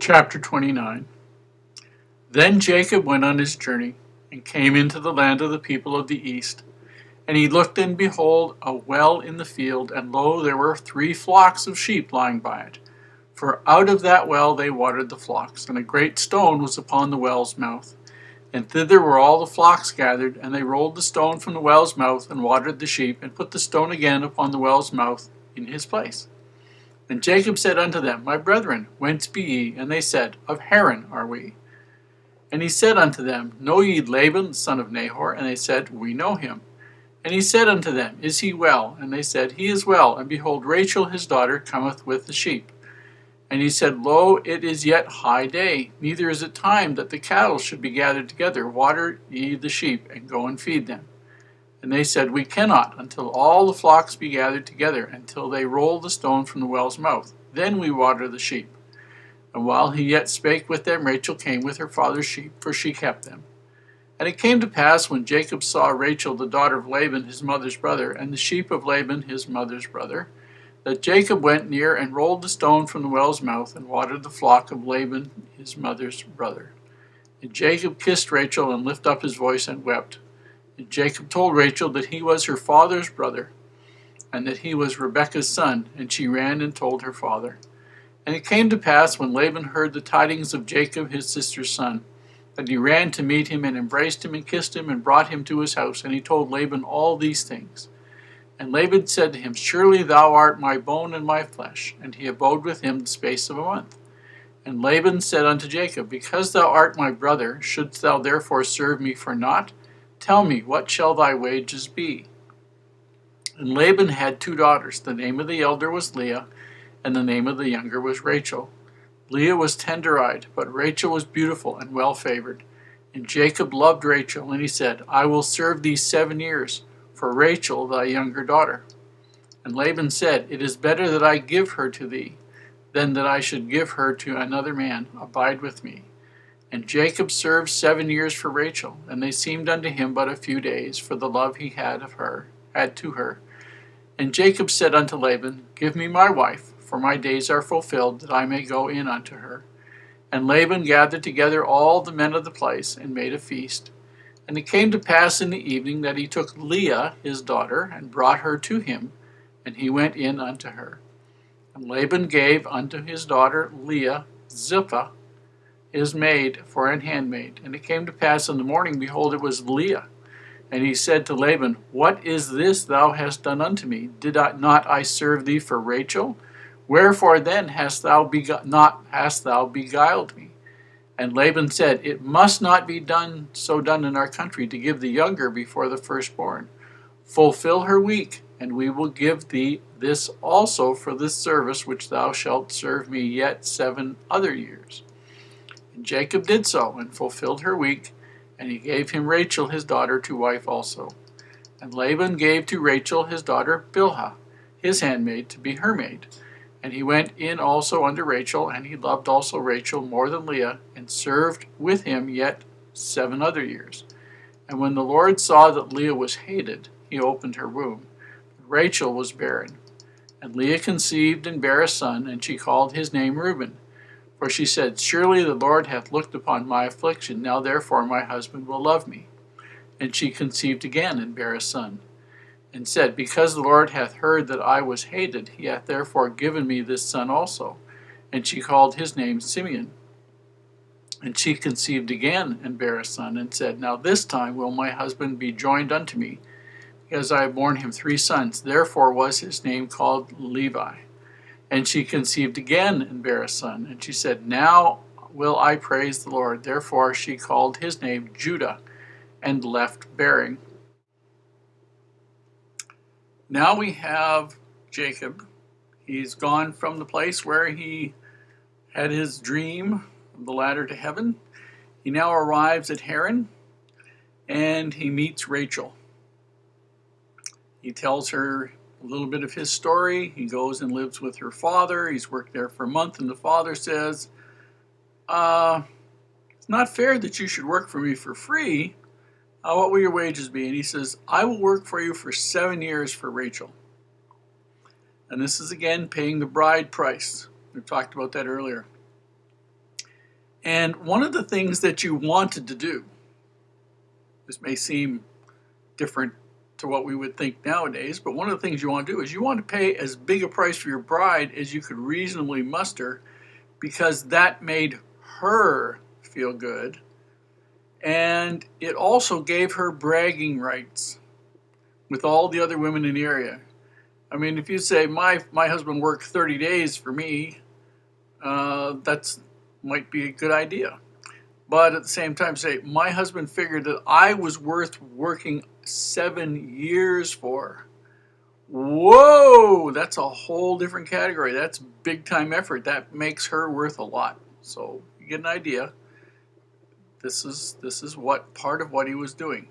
Chapter 29. Then Jacob went on his journey, and came into the land of the people of the east. And he looked, and behold, a well in the field, and lo, there were 3 flocks of sheep lying by it. For out of that well they watered the flocks, and a great stone was upon the well's mouth. And thither were all the flocks gathered, and they rolled the stone from the well's mouth, and watered the sheep, and put the stone again upon the well's mouth in his place. And Jacob said unto them, My brethren, whence be ye? And they said, Of Haran are we. And he said unto them, Know ye Laban the son of Nahor? And they said, We know him. And he said unto them, Is he well? And they said, He is well, and behold, Rachel his daughter cometh with the sheep. And he said, Lo, it is yet high day, neither is it time that the cattle should be gathered together. Water ye the sheep, and go and feed them. And they said, We cannot, until all the flocks be gathered together, until they roll the stone from the well's mouth. Then we water the sheep. And while he yet spake with them, Rachel came with her father's sheep, for she kept them. And it came to pass, when Jacob saw Rachel the daughter of Laban his mother's brother, and the sheep of Laban his mother's brother, that Jacob went near and rolled the stone from the well's mouth, and watered the flock of Laban his mother's brother. And Jacob kissed Rachel, and lifted up his voice, and wept. And Jacob told Rachel that he was her father's brother, and that he was Rebekah's son, and she ran and told her father. And it came to pass, when Laban heard the tidings of Jacob his sister's son, that he ran to meet him, and embraced him, and kissed him, and brought him to his house. And he told Laban all these things. And Laban said to him, Surely thou art my bone and my flesh. And he abode with him the space of a month. And Laban said unto Jacob, Because thou art my brother, shouldst thou therefore serve me for naught? Tell me, what shall thy wages be? And Laban had 2 daughters. The name of the elder was Leah, and the name of the younger was Rachel. Leah was tender-eyed, but Rachel was beautiful and well-favored. And Jacob loved Rachel, and he said, I will serve thee 7 years, for Rachel thy younger daughter. And Laban said, It is better that I give her to thee, than that I should give her to another man. Abide with me. And Jacob served 7 years for Rachel, and they seemed unto him but a few days, for the love he had to her. And Jacob said unto Laban, Give me my wife, for my days are fulfilled, that I may go in unto her. And Laban gathered together all the men of the place, and made a feast. And it came to pass in the evening that he took Leah his daughter, and brought her to him, and he went in unto her. And Laban gave unto his daughter Leah Zilpah, his maid, for an handmaid. And it came to pass in the morning, behold, it was Leah. And he said to Laban, What is this thou hast done unto me? Did not I serve thee for Rachel? Wherefore then hast thou beguiled me? And Laban said, It must not be done in our country, to give the younger before the firstborn. Fulfill her week, and we will give thee this also for this service which thou shalt serve me yet 7 other years. And Jacob did so, and fulfilled her week, and he gave him Rachel his daughter to wife also. And Laban gave to Rachel his daughter Bilhah, his handmaid, to be her maid. And he went in also unto Rachel, and he loved also Rachel more than Leah, and served with him yet 7 other years. And when the Lord saw that Leah was hated, he opened her womb. But Rachel was barren. And Leah conceived and bare a son, and she called his name Reuben. For she said, Surely the Lord hath looked upon my affliction, now therefore my husband will love me. And she conceived again, and bare a son, and said, Because the Lord hath heard that I was hated, he hath therefore given me this son also. And she called his name Simeon. And she conceived again, and bare a son, and said, Now this time will my husband be joined unto me, because I have borne him 3 sons. Therefore was his name called Levi. And she conceived again, and bare a son. And she said, Now will I praise the Lord. Therefore she called his name Judah, and left bearing. Now we have Jacob. He's gone from the place where he had his dream of the ladder to heaven. He now arrives at Haran, and he meets Rachel. He tells her a little bit of his story. He goes and lives with her father. He's worked there for a month, and the father says, It's not fair that you should work for me for free. What will your wages be? And he says, I will work for you for 7 years for Rachel. And this is again paying the bride price. We talked about that earlier. And one of the things that you wanted to do, this may seem different to what we would think nowadays, but one of the things you want to do is you want to pay as big a price for your bride as you could reasonably muster, because that made her feel good. And it also gave her bragging rights with all the other women in the area. I mean, if you say, my husband worked 30 days for me, that's might be a good idea. But at the same time, say, my husband figured that I was worth working 7 years for. Whoa, that's a whole different category. That's big time effort. That makes her worth a lot. So you get an idea. This is what part of what he was doing.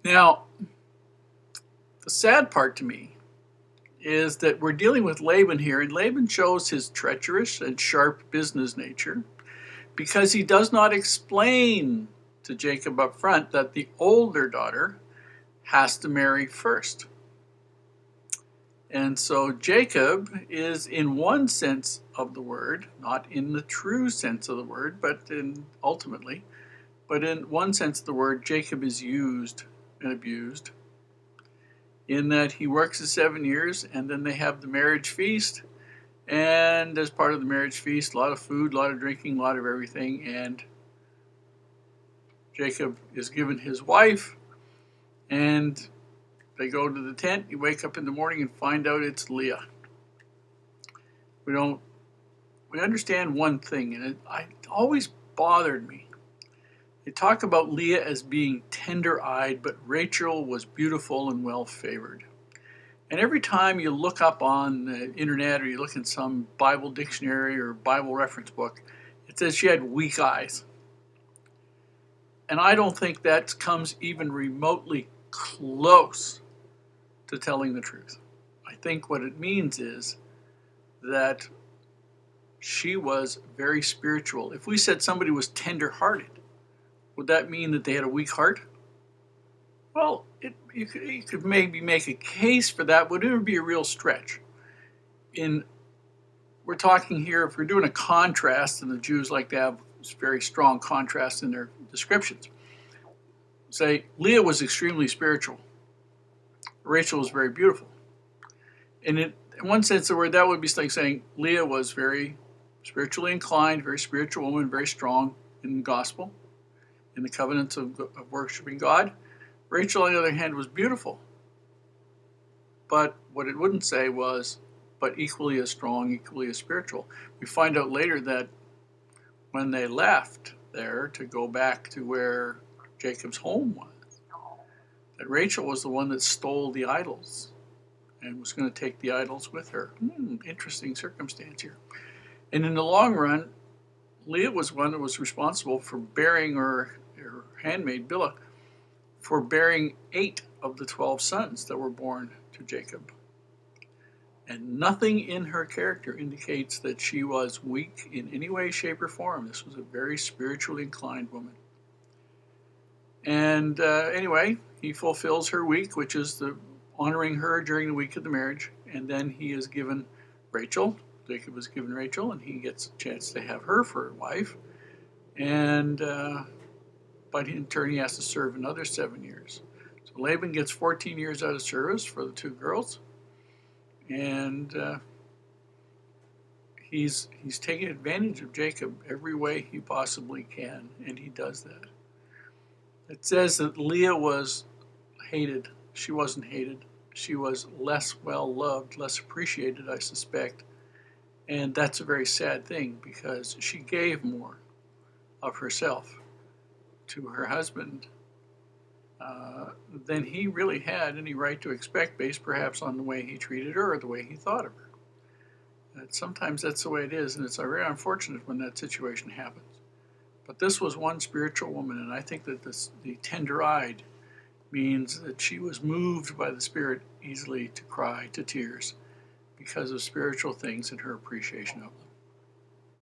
Now, the sad part to me is that we're dealing with Laban here, and Laban shows his treacherous and sharp business nature because he does not explain to Jacob up front that the older daughter has to marry first. And so Jacob is, in one sense of the word, not in the true sense of the word, but in one sense of the word, Jacob is used and abused, in that he works the 7 years and then they have the marriage feast. And as part of the marriage feast, a lot of food, a lot of drinking, a lot of everything. And Jacob is given his wife, and they go to the tent. You wake up in the morning and find out it's Leah. We understand one thing, and it always bothered me. They talk about Leah as being tender-eyed, but Rachel was beautiful and well-favored. And every time you look up on the internet or you look in some Bible dictionary or Bible reference book, it says she had weak eyes. And I don't think that comes even remotely close to telling the truth. I think what it means is that she was very spiritual. If we said somebody was tender-hearted, would that mean that they had a weak heart? Well, you could maybe make a case for that, but it would be a real stretch. We're talking here, if we're doing a contrast, and the Jews like to have very strong contrast in their descriptions. Say, Leah was extremely spiritual. Rachel was very beautiful. And in one sense of the word, that would be like saying Leah was very spiritually inclined, very spiritual woman, very strong in the gospel, in the covenants of worshiping God. Rachel, on the other hand, was beautiful. But what it wouldn't say was, but equally as strong, equally as spiritual. We find out later that when they left there to go back to where Jacob's home was, that Rachel was the one that stole the idols and was going to take the idols with her. Interesting circumstance here. And in the long run, Leah was one that was responsible for bearing her handmaid, Bilhah, for bearing 8 of the 12 sons that were born to Jacob. And nothing in her character indicates that she was weak in any way, shape, or form. This was a very spiritually inclined woman. And anyway, he fulfills her week, which is the honoring her during the week of the marriage. And then he is given Rachel. Jacob is given Rachel, and he gets a chance to have her for a wife. And but in turn, he has to serve another 7 years. So Laban gets 14 years out of service for the 2 girls. And he's taking advantage of Jacob every way he possibly can, and he does that. It says that Leah was hated. She wasn't hated. She was less well-loved, less appreciated, I suspect. And that's a very sad thing, because she gave more of herself to her husband than he really had any right to expect, based perhaps on the way he treated her or the way he thought of her. Sometimes that's the way it is, and it's very unfortunate when that situation happens. But this was one spiritual woman, and I think that the tender-eyed means that she was moved by the Spirit easily to cry to tears because of spiritual things and her appreciation of them.